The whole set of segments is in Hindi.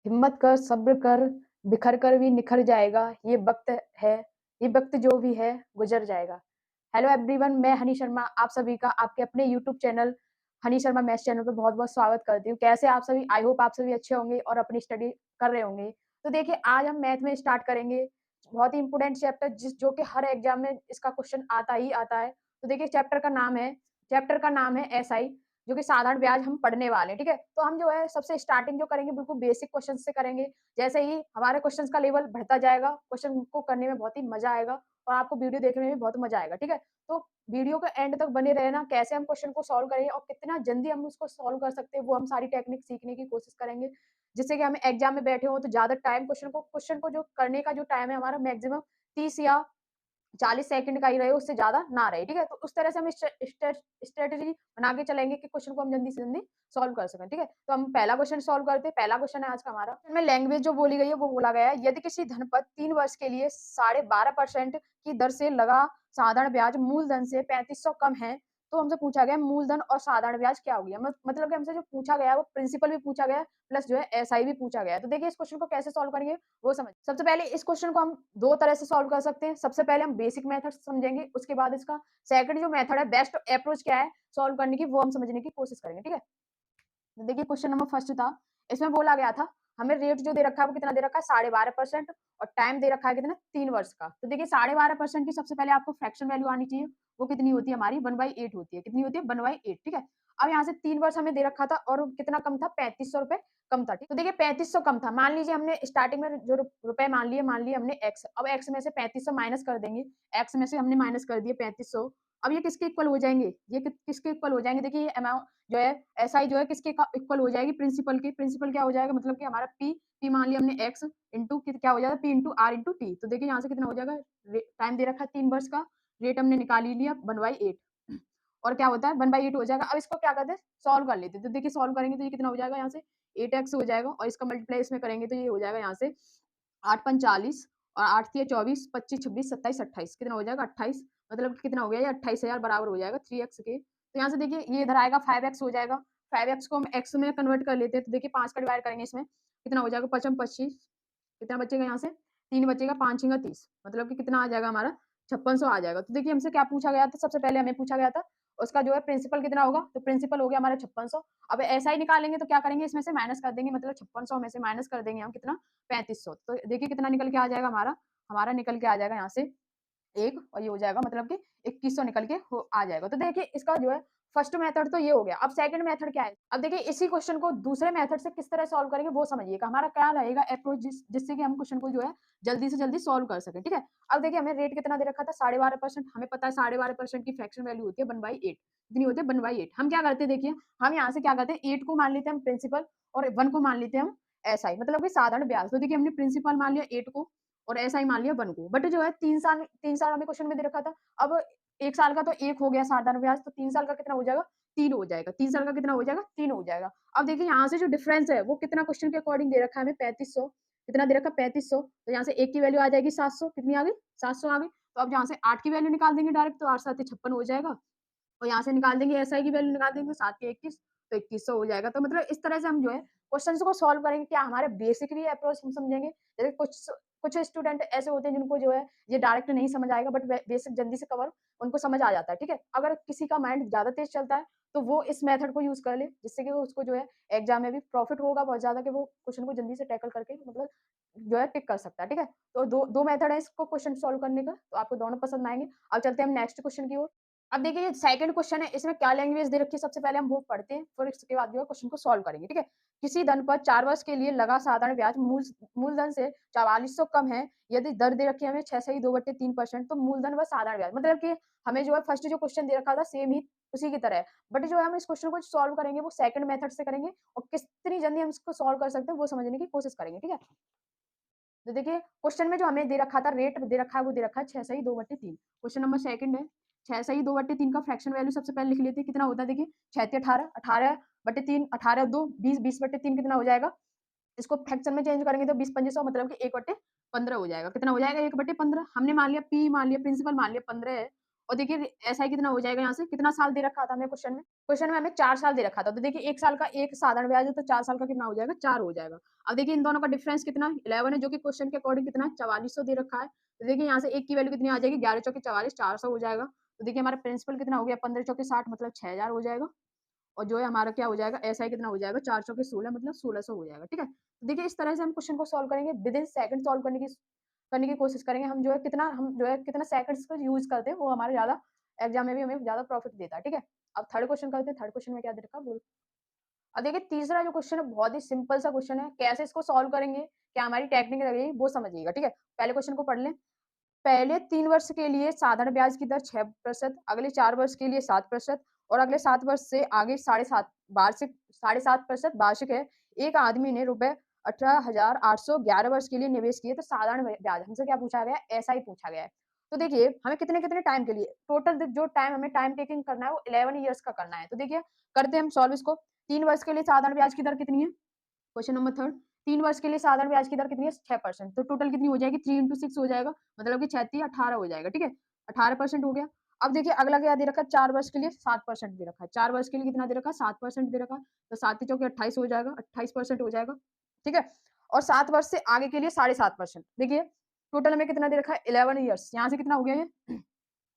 हिम्मत कर, सब्र कर, बिखर कर भी निखर जाएगा, है, ये वक़्त जो भी है गुज़र जाएगा। हेलो एवरीवन, मैं हनी शर्मा आप सभी का आपके अपने YouTube channel Honey Sharma maths channel पे बहुत-बहुत स्वागत करती हूँ। कैसे आप सभी? आई होप आप सभी अच्छे होंगे और अपनी स्टडी कर रहे होंगे। तो देखिए आज हम मैथ में स्टार्ट करेंगे, बहुत ही इम्पोर्टेंट चैप्टर जो कि हर एग्ज़ाम में इसका क्वेश्चन आता ही आता है। तो देखिए चैप्टर का नाम है एसआई जो कि साधारण ब्याज हम पढ़ने वाले हैं, ठीक है? तो हम जो है सबसे स्टार्टिंग जो करेंगे बिल्कुल बेसिक क्वेश्चन से करेंगे। जैसे ही हमारे क्वेश्चंस का लेवल बढ़ता जाएगा, क्वेश्चन को करने में बहुत ही मज़ा आएगा और आपको वीडियो देखने में भी बहुत मज़ा आएगा, ठीक है? तो वीडियो के एंड तक बने रहना, कैसे हम क्वेश्चन को सॉल्व करेंगे और कितना जल्दी हम उसको सॉल्व कर सकते हैं, वो हम सारी टेक्निक सीखने की कोशिश करेंगे। जिससे कि हम एग्ज़ाम में बैठे हों तो ज़्यादा टाइम क्वेश्चन को जो करने का जो टाइम है हमारा मैक्सिमम 30 या 40 सेकंड का ही रहे, उससे ज़्यादा ना रहे, ठीक है? तो उस तरह से हम स्ट्रैटेजी बना के चलेंगे कि क्वेश्चन को हम जल्दी से जल्दी सॉल्व कर सकें, ठीक है? तो हम पहला क्वेश्चन सॉल्व करते हैं, पहला क्वेश्चन है आज का हमारा। इसमें लैंग्वेज जो बोली गई है वो बोला गया है, यदि किसी धन पर 3 वर्ष के लिए 12.5% की दर से लगा साधारण ब्याज मूलधन से 3500 कम है, तो हमसे पूछा गया मूलधन और साधारण ब्याज क्या हो गया? मतलब कि हमसे जो पूछा गया है वो प्रिंसिपल भी पूछा गया है, प्लस जो है एसआई भी पूछा गया है। तो देखिए इस क्वेश्चन को कैसे सॉल्व करेंगे वो समझ सबसे पहले इस क्वेश्चन को हम 2 तरह से सॉल्व कर सकते हैं। सबसे पहले हम बेसिक मेथड समझेंगे, उसके बाद इसका सेकंड जो मेथड है बेस्ट अप्रोच क्या है सॉल्व करने की वो हम समझने की कोशिश करेंगे, ठीक है? तो देखिए क्वेश्चन नंबर फर्स्ट था, इसमें बोला गया था हमें रेट जो दे रखा है वो कितना दे रखा है 12.5% और टाइम दे रखा है कितना 3 वर्ष का। तो देखिए 12.5% की सबसे पहले आपको फ्रैक्शन वैल्यू आनी चाहिए, वो कितनी होती है हमारी 1/8 होती है। कितनी होती है 1/8, ठीक है? अब यहाँ से 3 वर्ष हमें दे रखा था और कितना कम था ₹3500 कम था, ठीक? तो देखिए 3500 कम था, मान लीजिए हमने स्टार्टिंग में जो रुपए मान लिए हमने एक्स, अब एक्स में से 3500 माइनस कर देंगे, एक्स में से हमने माइनस कर दिए 3500, अब ये किसके इक्वल हो जाएँगे? ये किसके इक्वल हो जाएँगे? देखिए ये अमाउंट जो है एसआई जो है किसके का इक्वल हो जाएगी प्रिंसिपल की। प्रिंसिपल क्या हो जाएगा मतलब कि हमारा पी मान लिया हमने एक्स इंटू क्या हो जाएगा P into R into T. तो देखिए यहाँ से कितना हो जाएगा टाइम दे रखा है 3 वर्ष का, रेट हमने निकाल ही लिया 1/8 और क्या होता है 1/8 हो जाएगा। अब इसको क्या करते हैं सॉल्व कर लेते हैं। तो देखिए सॉल्व करेंगे तो ये कितना हो जाएगा यहाँ से 8x हो जाएगा और इसका मल्टीप्लाई इसमें करेंगे तो ये हो जाएगा यहाँ से 8 पंच 40 और 8 तिया 24, 25, 26, 27, 28 कितना हो जाएगा 28 मतलब कितना हो गया ये 28,000 बराबर हो जाएगा 3x के। तो यहाँ से देखिए ये इधर आएगा 5x हो जाएगा, 5x को हम x में कन्वर्ट कर लेते हैं तो देखिए 5 का डिवाइड करेंगे इसमें, कितना हो जाएगा 5 25 कितना बचेगा यहाँ से 3 बचेगा 5 छींगा 30 मतलब कि कितना आ जाएगा हमारा 5600 आ जाएगा। तो देखिए हमसे क्या पूछा गया था सबसे पहले हमें पूछा गया था उसका जो है प्रिंसिपल कितना होगा, तो प्रिंसिपल हो गया हमारा 5600। अब ऐसा ही निकालेंगे तो क्या करेंगे इसमें से माइनस कर देंगे मतलब 5600 में से माइनस कर देंगे हम कितना 3500। तो देखिए कितना निकल के आ जाएगा हमारा निकल के आ जाएगा यहाँ से 1 और ये हो जाएगा मतलब कि 2100 निकल के हो आ जाएगा। तो देखिए इसका जो है फर्स्ट मेथड तो ये हो गया। अब सेकंड मेथड क्या है? अब देखिए इसी क्वेश्चन को दूसरे मेथड से किस तरह सॉल्व करेंगे वो समझिएगा। हमारा क्या रहेगा अप्रोच जिससे कि हम क्वेश्चन को जो है जल्दी से जल्दी सॉल्व कर सकें, ठीक है? अब देखिए हमें रेट कितना दे रखा था 12.5% हमें पता है 12.5% की फ्रैक्शन वैल्यू होती है 1/8 कितनी होती है 1/8। हम क्या करते हैं देखिए, हम यहाँ से क्या करते हैं 8 को मान लेते हैं हम प्रिंसिपल और 1 को मान लेते हैं हम एसआई मतलब कि साधारण ब्याज। तो देखिए हमने प्रिंसिपल मान लिया 8 को और ऐसा ही मान लिया 1 को। बट जो है 3 साल हमें क्वेश्चन में दे रखा था। अब 1 साल का तो 1 हो गया साधारण ब्याज, तो 3 साल का कितना हो जाएगा? 3 हो जाएगा। 3 साल का कितना हो जाएगा? 3 हो जाएगा। अब देखिए यहाँ से जो डिफरेंस है वो कितना क्वेश्चन के अकॉर्डिंग दे रखा है हमें 3500 कितना दे रखा है 3500 तो यहाँ से 1 की वैल्यू आ जाएगी 700 कितनी आ गई? 700 आ गई। तो अब यहाँ से 8 की वैल्यू निकाल देंगे डायरेक्ट तो 8 7 56 हो जाएगा। और यहाँ से निकाल देंगे एसआई की वैल्यू निकाल देंगे 7 के 21 तो 2100 हो जाएगा। तो मतलब इस तरह से हम जो है क्वेश्चंस को सॉल्व करेंगे। क्या हमारे बेसिकली अप्रोच हम समझेंगे? जैसे कुछ स्टूडेंट ऐसे होते हैं जिनको जो है ये डायरेक्ट नहीं समझ आएगा बट बेसिक जल्दी से कवर उनको समझ आ जाता है, ठीक है? अगर किसी का माइंड ज़्यादा तेज़ चलता है तो वो इस मेथड को यूज़ कर ले जिससे कि वो उसको जो है एग्ज़ाम में भी प्रॉफिट होगा बहुत ज़्यादा कि वो क्वेश्चन को जल्दी से टैकल करके मतलब जो है टिक कर सकता है, ठीक है? तो 2 मेथड है इसको क्वेश्चन सॉल्व करने का, तो आपको दोनों पसंद आएँगे। अब चलते हैं हम नेक्स्ट क्वेश्चन की ओर। अब देखिए ये सेकंड क्वेश्चन है, इसमें क्या लैंग्वेज दे रखी है सबसे पहले हम वो पढ़ते हैं, फिर इसके बाद जो है क्वेश्चन को सॉल्व करेंगे, ठीक है? किसी धन पर 4 वर्ष के लिए लगा साधारण ब्याज मूलधन से 4400 कम है, यदि दर दे रखी है हमें 6 से ही 2/3% तो मूलधन व साधारण ब्याज मतलब कि हमें जो है फर्स्ट जो क्वेश्चन दे रखा था सेम ही उसी की तरह है। बट जो है हम इस क्वेश्चन को सॉल्व करेंगे वो सेकंड मेथड से करेंगे और कितनी जल्दी हम इसको सॉल्व कर सकते हैं वो समझने की कोशिश करेंगे, ठीक है? तो देखिए क्वेश्चन में जो हमें दे रखा था रेट दे रखा है वो दे रखा है 6 सही 2/3। क्वेश्चन नंबर सेकंड है 6 सही 2/3 का फ्रैक्शन वैल्यू सबसे पहले लिख लेते हैं कितना होता है देखिए 6 तिया 18 18/3 18 2 20 20/3 कितना हो जाएगा? इसको फ्रैक्शन में चेंज करेंगे तो 20 पंजे 100 मतलब कि 1/15 हो जाएगा। कितना हो जाएगा 1/15 हमने मान लिया पी मान लिया प्रिंसिपल मान लिया 15 है और देखिए एसआई कितना हो जाएगा, यहाँ से कितना साल दे रखा था हमें क्वेश्चन में हमें 4 साल दे रखा था। तो देखिए 1 साल का एक साधारण ब्याज है, तो 4 साल का कितना हो जाएगा, 4 हो जाएगा। अब देखिए इन दोनों का डिफरेंस कितना है, 11 है, जो कि क्वेश्चन के अकॉर्डिंग कितना है, 4400 दे रखा है। तो देखिए यहाँ से एक की वैल्यू कितनी आ जाएगी, 11 चौके 44, 400 हो जाएगा। तो देखिए हमारा प्रिंसिपल कितना हो गया, 15 चौके 60 मतलब 6000 हो जाएगा। और जो है हमारा क्या हो जाएगा, एसआई कितना हो जाएगा, 4 चौके 16 मतलब 1600 हो जाएगा। ठीक है, तो देखिए इस तरह से हम क्वेश्चन को सॉल्व करेंगे, विद इन सेकंड सॉल्व करने की कोशिश करेंगे। हम जो है कितना सेकंड्स का यूज करते हैं, वो हमारा ज्यादा एग्जाम में भी हमें ज्यादा प्रॉफिट देता है। ठीक है, अब थर्ड क्वेश्चन करते हैं। थर्ड क्वेश्चन में क्या दे रखा है, बोल। अब देखिए तीसरा जो क्वेश्चन है बहुत ही सिंपल सा क्वेश्चन है, कैसे इसको सॉल्व करेंगे, क्या हमारी टेक्निक लगेगी वो समझिएगा। ठीक है, पहले क्वेश्चन को पढ़ लें। पहले 3 वर्ष के लिए साधारण ब्याज की दर 6%, अगले 4 वर्ष के लिए 7% और अगले 7 वर्ष से आगे 7.5 वार्षिक 7.5% वार्षिक है। एक आदमी ने रुपए 18,811 वर्ष के लिए निवेश किए, तो साधारण ब्याज हमसे क्या पूछा गया है, ऐसा ही पूछा गया है। तो देखिए हमें कितने-कितने टाइम के लिए टोटल जो टाइम हमें टाइम टेकिंग करना है वो 11 ईयर्स का करना है। तो देखिए करते हैं हम सॉल्व इसको। 3 वर्ष के लिए साधारण ब्याज की दर कितनी है? क्वेश्चन नंबर थर्ड, 3 वर्ष के लिए साधारण ब्याज की दर कितनी है, 6%। तो टोटल कितनी हो जाएगी, 3 इंटू 6 हो जाएगा, मतलब कि 36 18 हो जाएगा। ठीक है, 18% हो गया। अब देखिए अगला क्या दे रखा है, 4 वर्ष के लिए 7% दे रखा है। 4 वर्ष के लिए कितना दे रखा है, 7% दे रखा है। तो 7 के चौके 28 हो जाएगा, 28% हो जाएगा। ठीक है, और 7 वर्ष से आगे के लिए 7.5%। देखिए टोटल हमें कितना दे रखा है, 11 ईयर्स। यहाँ से कितना हो गया ये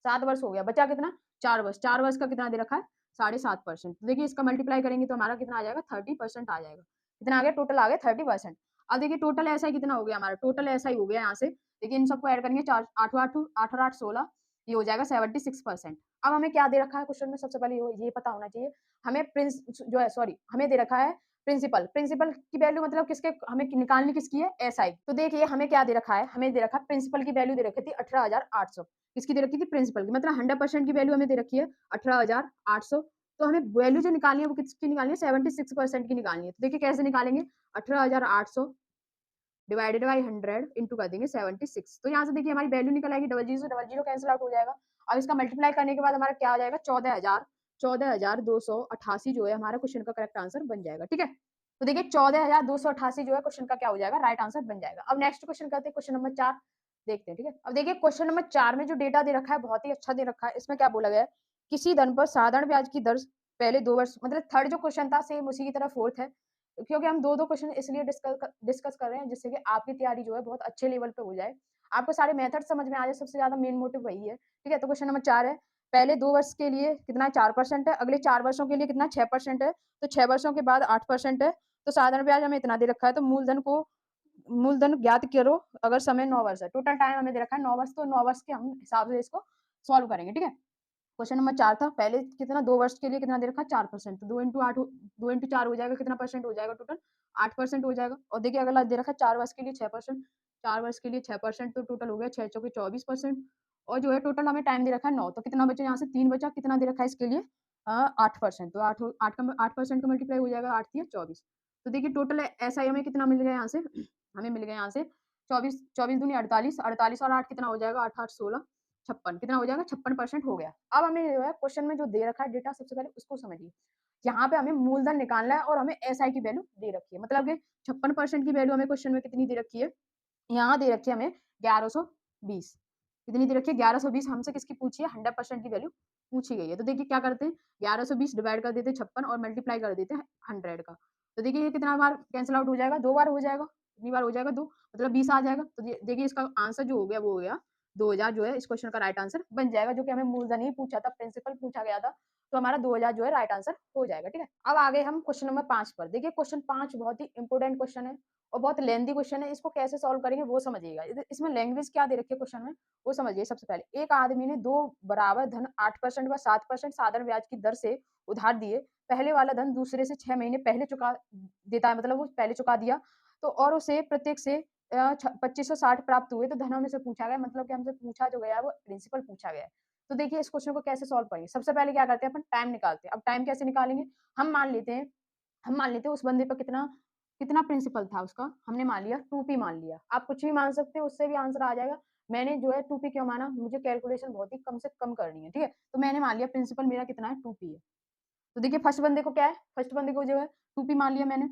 7 वर्ष हो गया, बचा कितना, 4 वर्ष। 4 वर्ष का कितना दे रखा है, 7.5%। तो देखिए इसका मल्टीप्लाई करेंगे तो हमारा कितना आ जाएगा, 30% आ जाएगा। कितना आ गया, टोटल आ गया 30%। अब देखिए टोटल ऐसा ही कितना हो गया हमारा, टोटल ऐसा ही हो गया यहाँ से। देखिए इन सबको ऐड करेंगे, 4 8 8 8 और 8 16, ये हो जाएगा 76%। अब हमें क्या दे रखा है क्वेश्चन में, सबसे पहले ये पता होना चाहिए हमें प्रिंस जो है सॉरी हमें दे रखा है प्रिंसिपल। प्रिंसिपल की वैल्यू मतलब किसके हमें निकालनी किसकी है, एसआई। तो देखिए हमें क्या दे रखा है, हमें दे रखा है प्रिंसिपल की वैल्यू दे रखी थी 18,800। किसकी दे रखी थी, प्रिंसिपल की, मतलब 100% की वैल्यू हमें दे रखी है 18,800। तो हमें वैल्यू जो निकालनी है वो किसकी निकालनी है, 76% की निकालनी है। तो देखिए कैसे निकालेंगे, 18,800 डिवाइडेड बाई 100 इंटू कर देंगे 76। तो यहाँ से देखिए हमारी वैल्यू निकल आएगी, डबल जीरो से डबल जीरो कैंसिल आउट हो जाएगा। अब इसका मल्टीप्लाई करने के बाद हमारा क्या आ जाएगा, 14,288 जो है हमारा क्वेश्चन का करेक्ट आंसर बन जाएगा। ठीक है, तो देखिए 14,288 जो है क्वेश्चन का क्या हो जाएगा, राइट आंसर बन जाएगा। अब नेक्स्ट क्वेश्चन करते हैं, क्वेश्चन नंबर 4 देखते हैं। ठीक है, अब देखिए क्वेश्चन नंबर 4 में जो डेटा दे रखा है बहुत ही अच्छा दे रखा है। इसमें क्या बोला गया है, किसी धन पर साधारण ब्याज की दर पहले 2 वर्ष, मतलब थर्ड जो क्वेश्चन था सेम उसी की तरह फोर्थ है, क्योंकि हम दो क्वेश्चन इसलिए डिस्कस कर रहे हैं जिससे कि आपकी तैयारी जो है बहुत अच्छे लेवल पे हो जाए, आपको सारे मेथड समझ में आ जाए। सबसे ज्यादा मेन मोटिव वही है। ठीक है, तो क्वेश्चन नंबर 4 है, पहले 2 वर्ष के लिए कितना है, 4% है, अगले 4 वर्षों के लिए कितना 6% है, तो 6 वर्षों के बाद 8% है। तो साधारण ब्याज हमें इतना दे रखा है, तो मूलधन ज्ञात करो अगर समय 9 वर्ष है। टोटल टाइम हमें दे रखा है 9 वर्ष, तो 9 वर्ष के हम हिसाब से इसको सॉल्व करेंगे। ठीक है, क्वेश्चन नंबर 4 था, पहले कितना 2 वर्ष के लिए कितना दे रखा है, 4%। तो 2 इंटू 8 2 इंटू 4 हो जाएगा, कितना परसेंट हो जाएगा, टोटल 8% हो जाएगा। और देखिए अगला दे रखा है 4 वर्ष के लिए 6%, 4 वर्ष के लिए 6%, तो टोटल हो गया 6 चौके 24%। और जो है टोटल हमें टाइम दे रखा है 9, तो कितना बचा, यहाँ से 3 बचा, कितना दे रखा है इसके लिए 8%। तो 8% का मल्टीप्लाई हो जाएगा, 8 24। तो देखिए टोटल ऐसा ही हमें कितना मिल गया यहाँ से, हमें मिल गया यहाँ से 24 24 दूनी 48, 48 और 8 कितना हो जाएगा, 8 8 16 56, कितना हो जाएगा, 56% हो गया। अब हमें जो है क्वेश्चन में जो दे रखा है डेटा, सबसे पहले उसको समझिए। यहाँ पे हमें मूलधन निकालना है और हमें एसआई की वैल्यू दे रखी है, मतलब कि 56% की वैल्यू हमें क्वेश्चन में कितनी दे रखी है, यहाँ दे रखी है हमें 1120। कितनी दे रखी है, 1120। हमसे किसकी पूछी है, 100% की वैल्यू पूछी गई है। तो देखिए क्या करते हैं, 1120 डिवाइड कर देते हैं 56 और मल्टीप्लाई कर देते हैं 100 का। तो देखिए ये कितना बार कैंसिल आउट हो जाएगा, 2 बार हो जाएगा। कितनी बार हो जाएगा, 2, मतलब 20 आ जाएगा। तो देखिए इसका आंसर जो हो गया वो हो गया 2000, जो है इस क्वेश्चन का राइट आंसर बन जाएगा, जो कि हमें मूलधन ही पूछा था, प्रिंसिपल पूछा गया था। तो हमारा 2000 जो है राइट आंसर हो जाएगा। ठीक है, अब आगे हम क्वेश्चन नंबर 5 पर। देखिए क्वेश्चन 5 बहुत ही इंपोर्टेंट क्वेश्चन है और बहुत लेंथी क्वेश्चन है। इसको कैसे सॉल्व करेंगे वो समझिएगा। इसमें लैंग्वेज क्या दे रखी है क्वेश्चन में वो समझिए। सबसे पहले एक आदमी ने 2 बराबर धन 8% व 7% साधारण ब्याज की दर से उधार दिए। पहले वाला धन दूसरे से 6 महीने पहले चुका देता है, मतलब वो पहले चुका दिया। तो और उसे प्रत्येक से 2560 प्राप्त हुए। तो धनों में से पूछा गया, मतलब कि हमसे पूछा जो गया वो प्रिंसिपल पूछा गया है। तो देखिए इस क्वेश्चन को कैसे सॉल्व करेंगे। सबसे पहले क्या करते हैं, अपन टाइम निकालते हैं। अब टाइम कैसे निकालेंगे, हम मान लेते हैं उस बंदे पर कितना कितना प्रिंसिपल था उसका, हमने मान लिया 2p मान लिया। आप कुछ भी मान सकते हो, उससे भी आंसर आ जाएगा। मैंने जो है 2p क्यों माना, मुझे कैलकुलेशन बहुत ही कम से कम करनी है। ठीक है, तो मैंने मान लिया प्रिंसिपल मेरा कितना है, 2p है। तो देखिए फर्स्ट बंदे को क्या है, फर्स्ट बंदे को जो है 2p मान लिया मैंने,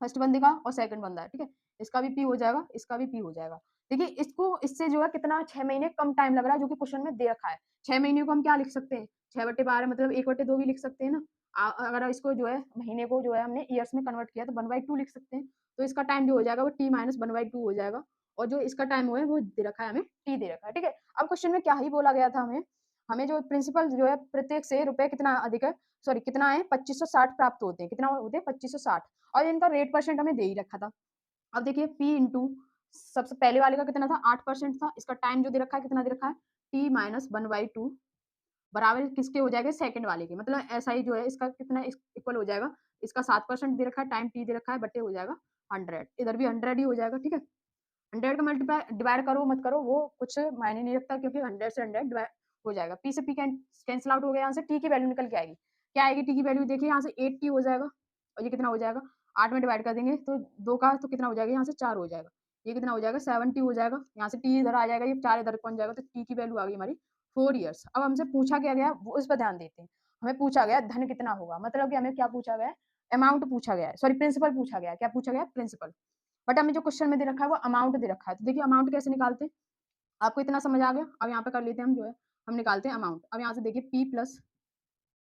फर्स्ट बंदे का, और सेकंड बंदा है। ठीक है, इसका भी p हो जाएगा, इसका भी p हो जाएगा। देखिए इसको इससे जो है कितना 6 महीने कम टाइम लग रहा है, जो कि क्वेश्चन में दे रखा है। 6 महीने को हम क्या लिख सकते हैं? 6/12 मतलब 1/2 भी लिख सकते हैं ना। अगर इसको जो है महीने को जो है हमने ईयर्स में कन्वर्ट किया तो 1/2 लिख सकते हैं। तो इसका टाइम जो हो जाएगा वो t माइनस 1/2 हो जाएगा और जो इसका टाइम है वो दे रखा है हमें t दे रखा है, ठीक है? अब क्वेश्चन में क्या ही बोला गया था हमें, हमें जो प्रिंसिपल जो है प्रत्येक से रुपए कितना अधिक है, सॉरी कितना है 2560 प्राप्त होते हैं। कितना होते हैं? 2560 और इनका रेट परसेंट हमें दे ही रखा था। अब देखिए p इंटू सबसे पहले वाले का कितना था 8% था, इसका टाइम जो दे रखा है कितना दे रखा है t माइनस 1/2 बराबर किसके हो जाएगा सेकंड वाले के, मतलब ऐसा ही जो है इसका कितना इक्वल हो जाएगा, इसका 7% दे रखा है, टाइम t दे रखा है, बटे हो जाएगा 100, इधर भी 100 ही हो जाएगा, ठीक है। 100 का मल्टीप्लाई डिवाइड करो मत करो वो कुछ मायने नहीं रखता, क्योंकि 100 से 100 डिवाइड हो जाएगा, p से p कैंसिल आउट हो गया, यहाँ से t की वैल्यू निकल के आएगी, क्या आएगी t की वैल्यू, देखिए यहाँ से 8t हो जाएगा और ये कितना हो जाएगा 8 में डिवाइड कर देंगे तो 2 का तो कितना हो जाएगा, यहाँ से 4 हो जाएगा, ये कितना हो जाएगा 7t हो जाएगा, यहाँ से t इधर आ जाएगा, ये 4 इधर पहुंच जाएगा, तो t की वैल्यू आ गई हमारी 4 ईयर्स। अब हमसे पूछा क्या गया वो उस पर ध्यान देते हैं, हमें पूछा गया धन कितना होगा, मतलब कि हमें क्या पूछा गया, अमाउंट पूछा गया है, सॉरी प्रिंसिपल पूछा गया है, क्या पूछा गया प्रिंसिपल, बट हमें जो क्वेश्चन में दे रखा है वो अमाउंट दे रखा है। तो देखिए अमाउंट कैसे निकालते हैं, आपको इतना समझ आ गया, अब यहाँ पे कर लेते हैं हम जो है हम निकालते हैं अमाउंट। अब यहाँ से देखिए p प्लस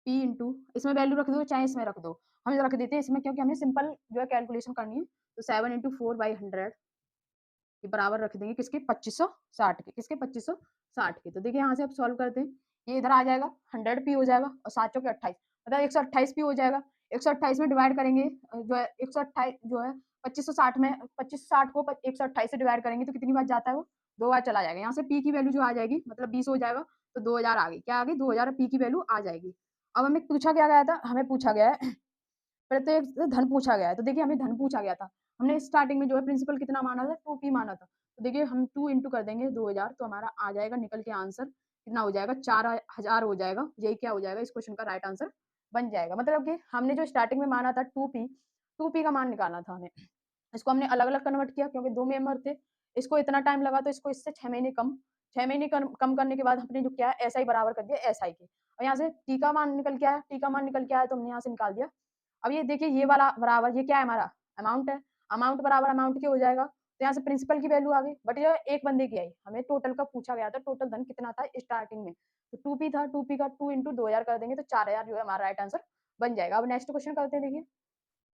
p इंटू इसमें वैल्यू रख दो चाहे इसमें रख दो, हम रख देते हैं इसमें क्योंकि हमें सिंपल जो है कैलकुलेशन करनी है, तो 7 इंटू 4/100 ये बराबर रख देंगे किसके 2560 के, किसके 2560 के। तो देखिए यहाँ से अब सॉल्व करते हैं, ये इधर आ जाएगा 100p हो जाएगा और 7 चौके 28 मतलब 128p हो जाएगा, 128 में डिवाइड करेंगे जो है 128 जो है 2560 में 2560 को 128 से डिवाइड करेंगे तो कितनी बार जाता है वो 2 बार चला जाएगा, यहाँ से p की वैल्यू जो आ जाएगी मतलब 20 हो जाएगा, तो 2000 आ गई, क्या आ गई 2000 p की वैल्यू आ जाएगी। अब हमें पूछा क्या गया था, हमें पूछा गया है प्रत्येक से धन पूछा गया है, तो देखिए हमें धन पूछा गया था, हमने स्टार्टिंग में जो है प्रिंसिपल कितना माना था 2p माना था, तो देखिए हम 2 इंटू कर देंगे 2000 तो हमारा आ जाएगा निकल के आंसर कितना हो जाएगा 4000 हो जाएगा, यही क्या हो जाएगा इस क्वेश्चन का राइट आंसर बन जाएगा। मतलब कि हमने जो स्टार्टिंग में माना था 2p का मान निकालना था हमें, इसको हमने अलग अलग कन्वर्ट किया क्योंकि 2 मेंबर थे, इसको इतना टाइम लगा तो इसको इससे 6 महीने कम, 6 महीने कम करने के बाद हमने जो किया एसआई बराबर कर दिया एसआई के, और यहाँ से टी का मान निकल के आया, टी का मान निकल के आया तो हमने यहाँ से निकाल दिया। अब ये देखिए ये वाला बराबर ये क्या है हमारा अमाउंट है, अमाउंट बराबर अमाउंट के हो जाएगा, तो यहाँ से प्रिंसिपल की वैल्यू आ गई, बट ये एक बंदे की आई, हमें टोटल का पूछा गया था टोटल धन कितना था स्टार्टिंग में, तो 2p था, 2p का 2 इंटू 2000 कर देंगे तो 4000 जो है हमारा राइट आंसर बन जाएगा। अब नेक्स्ट क्वेश्चन करते हैं, देखिए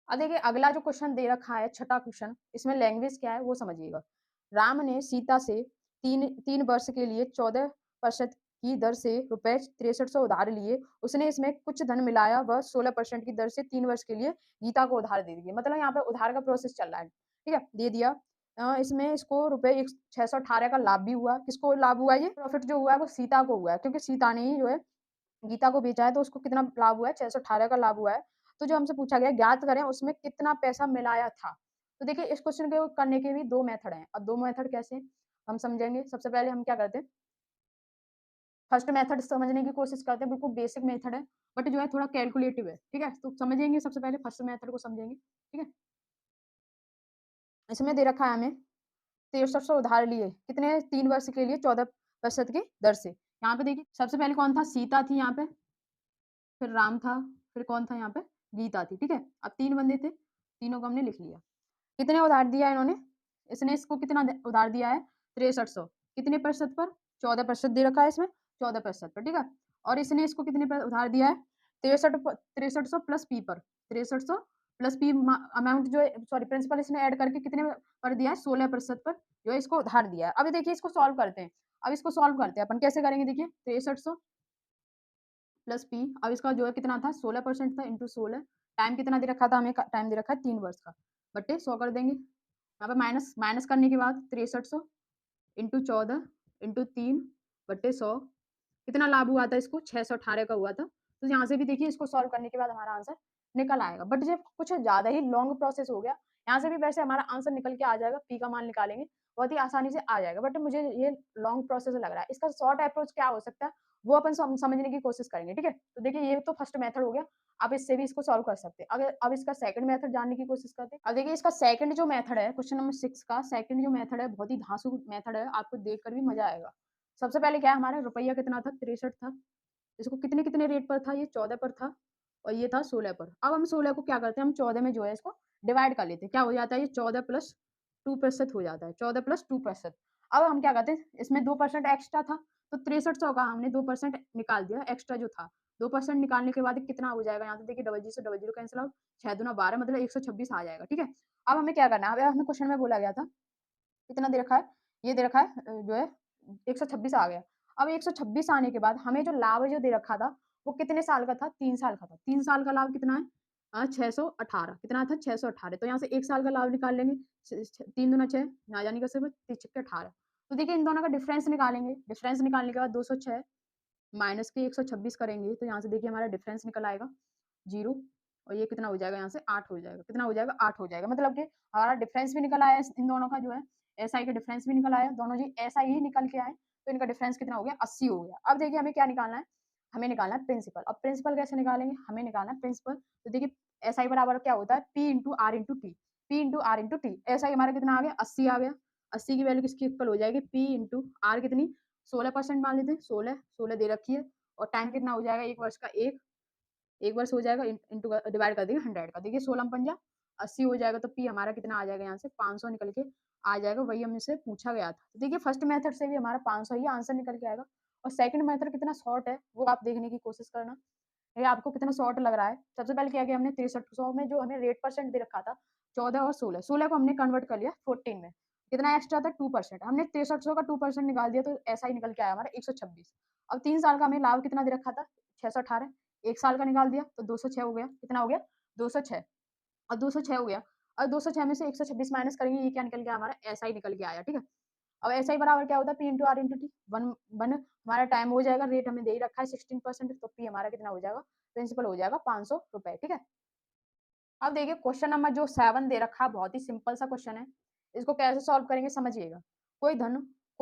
अब देखिए अगला जो क्वेश्चन दे रखा है छठा क्वेश्चन, इसमें लैंग्वेज क्या है वो समझिएगा। राम ने सीता से तीन वर्ष के लिए 14% की दर से रुपए 6300 उधार लिए, उसने इसमें कुछ धन मिलाया वह 16% की दर से 3 वर्ष के लिए गीता को उधार दे दिए, मतलब यहाँ पे उधार का प्रोसेस चल रहा है, ठीक है दे दिया। इसमें इसको रुपए 618 का लाभ भी हुआ, किसको लाभ हुआ, ये प्रॉफिट जो हुआ है वो सीता को हुआ है, क्योंकि सीता ने ही जो है गीता को बेचा है तो उसको कितना लाभ हुआ है 618 का लाभ हुआ है। तो जो हमसे पूछा गया ज्ञात करें उसमें कितना पैसा मिलाया था, तो देखिए इस क्वेश्चन को करने के भी 2 मेथड हैं। अब 2 मेथड कैसे हम समझेंगे, सबसे पहले हम क्या करते हैं फर्स्ट मेथड समझने की कोशिश करते हैं, बिल्कुल बेसिक मेथड है बट जो है थोड़ा कैलकुलेटिव है, ठीक है तो समझेंगे सबसे पहले फर्स्ट मेथड को समझेंगे, ठीक है। इसमें दे रखा है हमें 6300 उधार लिए कितने 3 वर्ष के लिए 14% की दर से, यहाँ पे देखिए सबसे पहले कौन था सीता थी यहाँ पे, फिर राम था, फिर कौन था यहाँ पे गीता थी, ठीक है। अब 3 बंदे थे, तीनों को हमने लिख लिया, कितने उधार दिया इन्होंने, इसने इसको कितना उधार दिया है 6300, कितने प्रतिशत पर 14% दे रखा है इसमें 14% पर, ठीक है। और इसने इसको कितने पर उधार दिया है 6300 प्लस पी पर 6300 प्लस पी अमाउंट जो सॉरी प्रिंसिपल इसने ऐड करके कितने पर दिया है 16% पर जो है इसको उधार दिया है। अभी देखिए इसको सॉल्व करते हैं, अब इसको सॉल्व करते हैं अपन कैसे करेंगे, देखिए 6300 प्लस पी, अब इसका जो है कितना था 16% था इंटू 16, टाइम कितना दे रखा था हमें टाइम दे रखा है 3 वर्ष का, बटे 100 कर देंगे, यहाँ पे माइनस माइनस करने के बाद 6300 इंटू 14 इंटू 3 बटे 100, कितना लाभ हुआ था इसको 618 का हुआ था। तो यहाँ से भी देखिए इसको सॉल्व करने के बाद हमारा आंसर निकल आएगा, बट जब कुछ ज्यादा ही लॉन्ग प्रोसेस हो गया, यहाँ से भी वैसे हमारा आंसर निकल के आ जाएगा, पी का मान निकालेंगे बहुत ही आसानी से आ जाएगा, बट मुझे ये लॉन्ग प्रोसेस लग रहा है, इसका शॉर्ट अप्रोच क्या हो सकता है वो अपन समझने की कोशिश करेंगे, ठीक है। तो देखिए ये तो फर्स्ट मेथड हो गया, आप इससे भी इसको सॉल्व कर सकते हैं। अगर अब इसका सेकंड मेथड जानने की कोशिश करते हैं, अब देखिए इसका सेकंड जो मेथड है क्वेश्चन नंबर 6 का सेकंड जो मेथड है बहुत ही धांसू मेथड है, आपको देखकर भी मजा आएगा। सबसे पहले क्या है हमारा रुपया कितना था 63 था, इसको कितने कितने रेट पर था ये 14 पर था और ये था 16 पर। अब हम 16 को क्या करते हैं हम 14 में जो है इसको डिवाइड कर लेते हैं, क्या हो जाता है ये 14 प्लस 2% हो जाता है, 14 प्लस 2%। अब हम क्या करते हैं, इसमें 2% एक्स्ट्रा था, तो 6300 का हमने 2% निकाल दिया एक्स्ट्रा जो था। 2% निकालने के बाद कितना हो जाएगा, यहाँ से देखिए डबल 0 से डबल 0 कैंसिल आउट, 6 दूना 12 मतलब 126 आ जाएगा, ठीक है। अब हमें क्या करना है, अब हमें क्वेश्चन में बोला गया था, कितना दे रखा है, ये दे रखा है जो है 126 आ गया। अब 126 आने के बाद हमें जो लाभ जो दे रखा था, वो कितने साल का था, 3 साल का था। 3 साल का लाभ कितना है, 618, कितना था 618, तो यहाँ से 1 साल का लाभ निकाल लेंगे, 3 दूना 6, ना जाने का सिर्फ 6 18। तो देखिए इन दोनों का डिफरेंस निकालेंगे, डिफरेंस निकालने के बाद 206 माइनस के 126 करेंगे, तो यहाँ से देखिए हमारा डिफरेंस निकल आएगा 0, और ये कितना हो जाएगा, यहाँ से 8 हो जाएगा, कितना हो जाएगा 8 हो जाएगा, मतलब कि हमारा डिफरेंस भी निकल आया इन दोनों का जो है, एसआई का डिफरेंस भी निकल आया, दोनों जी एसआई ही निकल के आए, तो इनका डिफरेंस कितना हो गया 80 हो गया। अब देखिए हमें क्या निकालना है, हमें निकालना है प्रिंसिपल। अब प्रिंसिपल कैसे निकालेंगे, हमें निकालना है प्रिंसिपल, तो देखिए एसआई बराबर क्या होता है, P into R into T, P into R into T. SI हमारा कितना आ गया 80 आ गया, 80 की वैल्यू किसकी इक्वल हो जाएगी, पी इंटू आर कितनी 16% मान लेते हैं, 16 दे रखी है, और टाइम कितना हो जाएगा, 1 वर्ष का 1 वर्ष हो जाएगा, इंटू डिवाइड कर देंगे 100 का, देखिए 16 पंजा 80 हो जाएगा, तो पी हमारा कितना आ जाएगा, यहाँ से 500 निकल के आ जाएगा, वही हमसे पूछा गया था। तो देखिए फर्स्ट मेथड से भी हमारा 500 ही आंसर निकल के आएगा, और सेकंड मेथड कितना शॉर्ट है वो आप देखने की कोशिश करना, ये आपको कितना शॉर्ट लग रहा है। सबसे पहले क्या किया हमने, 6300 में जो हमें रेट परसेंट दे रखा था 14 और 16 को हमने कन्वर्ट कर लिया 14 में, कितना एक्स्ट्रा था 2%, हमने 6300 का 2% निकाल दिया, तो ऐसा ही निकल के आया हमारा 126। अब 3 साल का हमें लाभ कितना दे रखा था 618, 1 साल का निकाल दिया तो 206 हो गया, कितना हो गया 206, और 206 हो गया, और 206 में से 126 माइनस करेंगे, ये क्या निकल गया हमारा ऐसा ही निकल के आया, ठीक है। अब ऐसा ही बराबर क्या होता है, P into R into T, one one हमारा टाइम हो जाएगा, रेट हमें दे ही रखा है 16%, तो पी हमारा कितना हो जाएगा, प्रिंसिपल हो जाएगा 500 रुपए, ठीक है। अब देखिए क्वेश्चन नंबर जो 7 दे रखा है, बहुत ही सिंपल सा क्वेश्चन है, इसको कैसे सॉल्व करेंगे समझिएगा। कोई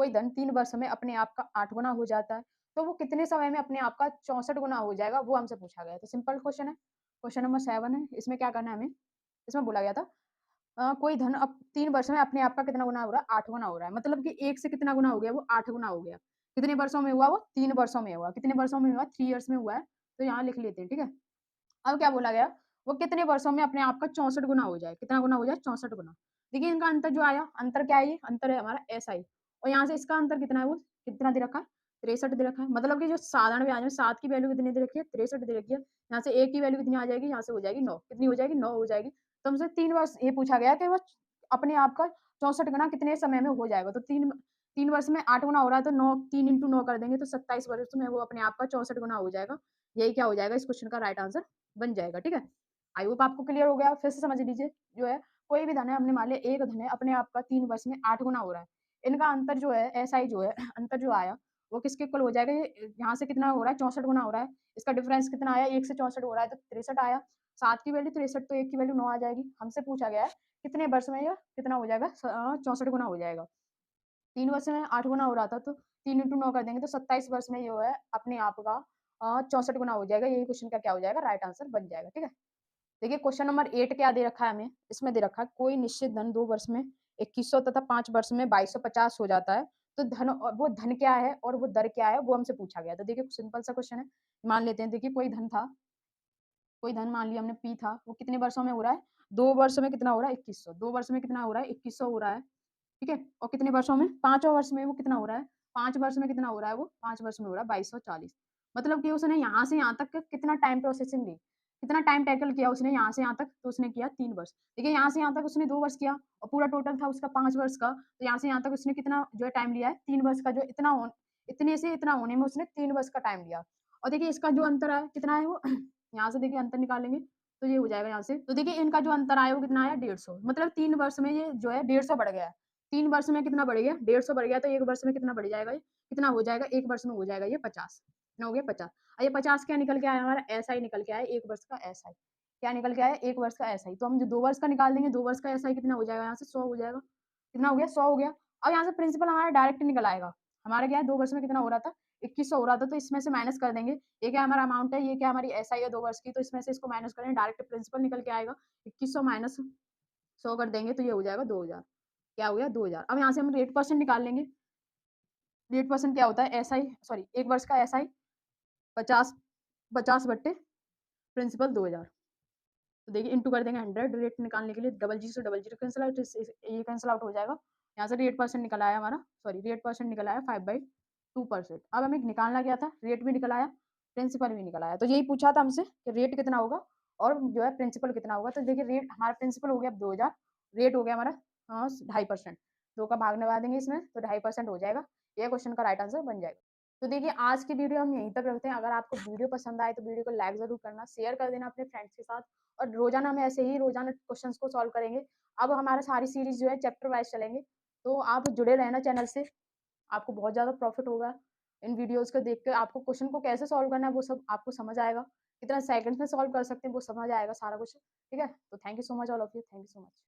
धन 3 वर्ष में अपने आप का 8 गुना हो जाता है, तो वो कितने समय में अपने आप का 64 गुना हो जाएगा, वो हमसे पूछा गया है। तो सिंपल क्वेश्चन है, क्वेश्चन नंबर 7 है, इसमें क्या करना है हमें, इसमें बोला गया था कोई धन अब 3 वर्ष में अपने आप का कितना गुना हो रहा है, 8 गुना हो रहा है, मतलब कि 1 से कितना गुना हो गया, वो 8 गुना हो गया। कितने वर्षों में हुआ, वो 3 वर्षों में हुआ, कितने वर्षों में हुआ, 3 इयर्स में हुआ है, तो यहाँ लिख लेते हैं, ठीक है। अब क्या बोला गया, वो कितने वर्षों में अपने आप का 64 गुना हो जाए, कितना गुना हो जाए 64 गुना। देखिए इनका अंतर जो आया, अंतर क्या है, ये अंतर है हमारा एसआई, और यहाँ से इसका अंतर कितना है, वो कितना दे रखा है 63 दे रखा है, मतलब कि जो साधारण ब्याज में 7 की वैल्यू कितनी दे रखी है 63 दे रखी है, यहाँ से 1 की वैल्यू कितनी आ जाएगी, यहाँ से हो जाएगी 9, कितनी हो जाएगी 9 हो जाएगी। तो हमसे 3 वर्ष ये पूछा गया कि वो अपने आप का 64 गुना कितने समय में हो जाएगा, तो 3 वर्ष में 8 गुना हो रहा है, तो 9 3 इंटू 9 कर देंगे तो 27 वर्ष में वो अपने आप का 64 गुना हो जाएगा। यही क्या हो जाएगा, इस क्वेश्चन का राइट आंसर बन जाएगा, ठीक है। आई होप आपको क्लियर हो गया, फिर से समझ लीजिए, जो है कोई भी धन है, हमने मान लिया एक धन है, अपने आप का 3 वर्ष में 8 गुना हो रहा है, इनका अंतर जो है एसआई जो है अंतर जो आया वो किसके इक्वल हो जाएगा, ये यहाँ से कितना हो रहा है 64 गुना हो रहा है, इसका डिफरेंस कितना आया 1 से 64 हो रहा है, तो 63 आया, 7 की वैल्यू 63, तो 1 की वैल्यू 9 आ जाएगी। हमसे पूछा गया है कितने वर्ष में ये कितना हो जाएगा 64 गुना हो जाएगा, 3 वर्ष में 8 गुना हो रहा था, तो 3 इंटू 9 कर देंगे तो 27 वर्ष में जो है अपने आप का 64 गुना हो जाएगा, यही क्वेश्चन का क्या हो जाएगा, राइट आंसर बन जाएगा, ठीक है। देखिए क्वेश्चन नंबर 8 क्या दे रखा है हमें, इसमें दे रखा है कोई निश्चित धन 2 वर्ष में 2100 तथा 5 वर्ष में 2250 हो जाता है, तो धन वो धन क्या है और वो दर क्या है, वो हमसे पूछा गया। तो देखिए सिंपल सा क्वेश्चन है, मान लेते हैं, देखिए कोई धन मान लिया हमने पी था, वो कितने वर्षों में हो रहा है, 2 वर्ष में कितना हो रहा है 2100, 2 वर्ष में कितना हो रहा है 2100 हो रहा है, ठीक है। और कितने वर्षों में, 5 वर्ष में वो कितना हो रहा है, 5 वर्ष में कितना हो रहा है, वो 5 वर्ष में हो रहा है 2240, मतलब कि उसने यहाँ से यहाँ तक कितना टाइम प्रोसेसिंग ली, कितना टाइम टैकल किया उसने यहाँ से यहाँ तक, तो उसने किया 3 वर्ष। देखिए यहाँ से यहाँ तक उसने 2 वर्ष किया, और पूरा टोटल था उसका 5 वर्ष का, तो यहाँ से यहाँ तक उसने कितना जो है टाइम लिया है 3 वर्ष का, जो इतने से इतना होने में उसने 3 वर्ष का टाइम लिया। और देखिए इसका जो अंतर है कितना है, वो यहाँ से देखिए अंतर निकालेंगे तो ये हो जाएगा यहाँ से, तो देखिए इनका जो अंतर आया वो कितना आया 150, मतलब 3 वर्ष में ये जो है 150 बढ़ गया है, 3 वर्ष में कितना बढ़ गया 150 बढ़ गया, तो 1 वर्ष में कितना बढ़ जाएगा, ये कितना हो जाएगा 1 वर्ष में हो जाएगा ये 50, कितना हो गया 50। और ये 50 क्या निकल के आया, हमारा एसआई निकल के आया 1 वर्ष का एसआई, क्या निकल के आया 1 वर्ष का एसआई, तो हम जो 2 वर्ष का निकाल देंगे 2 वर्ष का एसआई कितना हो जाएगा, यहाँ से 100 हो जाएगा, कितना हो गया 100 हो गया। अब यहाँ से प्रिंसिपल हमारा डायरेक्ट निकल आएगा, हमारा क्या है 2 वर्ष में कितना हो रहा था 2100 हो रहा था, तो इसमें से माइनस कर देंगे, ये क्या हमारा अमाउंट है, ये क्या हमारी एसआई है 2 वर्ष की, तो इसमें से इसको माइनस करें, डायरेक्ट प्रिंसिपल निकल के आएगा, 2100 माइनस 100 कर देंगे तो ये हो जाएगा 2000, क्या हो गया 2000। अब यहाँ से हम रेट परसेंट निकाल लेंगे, रेट परसेंट क्या होता है एसआई, सॉरी 1 वर्ष का एसआई 50 50 बट्टे प्रिंसिपल 2000, तो देखिए इंटू कर देंगे 100, रेट निकालने के लिए डबल जीरो से डबल जीरो कैंसिल आउट, ये कैंसिल आउट हो जाएगा। यहाँ से रेट परसेंट निकल आया हमारा, सॉरी रेट परसेंट निकल आया 5/2%। अब हमें निकालना क्या था, रेट भी निकल आया, प्रिंसिपल भी निकल आया। तो यही पूछा था हमसे कि रेट कितना होगा और जो है प्रिंसिपल कितना होगा। तो देखिए रेट हमारा प्रिंसिपल हो गया 2000, रेट हो गया हमारा 2.5%। 2 का भाग लगा देंगे इसमें तो 2.5% हो जाएगा। ये क्वेश्चन का राइट आंसर बन जाएगा। तो देखिए आज की वीडियो हम यहीं तक रखते हैं। अगर आपको वीडियो पसंद आए तो वीडियो को लाइक ज़रूर करना, शेयर कर देना अपने फ्रेंड्स के साथ, और रोज़ाना हम ऐसे ही रोज़ाना क्वेश्चंस को सॉल्व करेंगे। अब हमारा सारी सीरीज़ जो है चैप्टर वाइज़ चलेंगे, तो आप जुड़े रहना चैनल से, आपको बहुत ज़्यादा प्रॉफ़िट होगा। इन वीडियोज़ को देख के आपको क्वेश्चन को कैसे सॉल्व करना है वो सब आपको समझ आएगा। कितना सेकंड्स में सॉल्व कर सकते हैं वो समझ आएगा सारा कुछ, ठीक है? तो thank you so much all of you, thank you so much.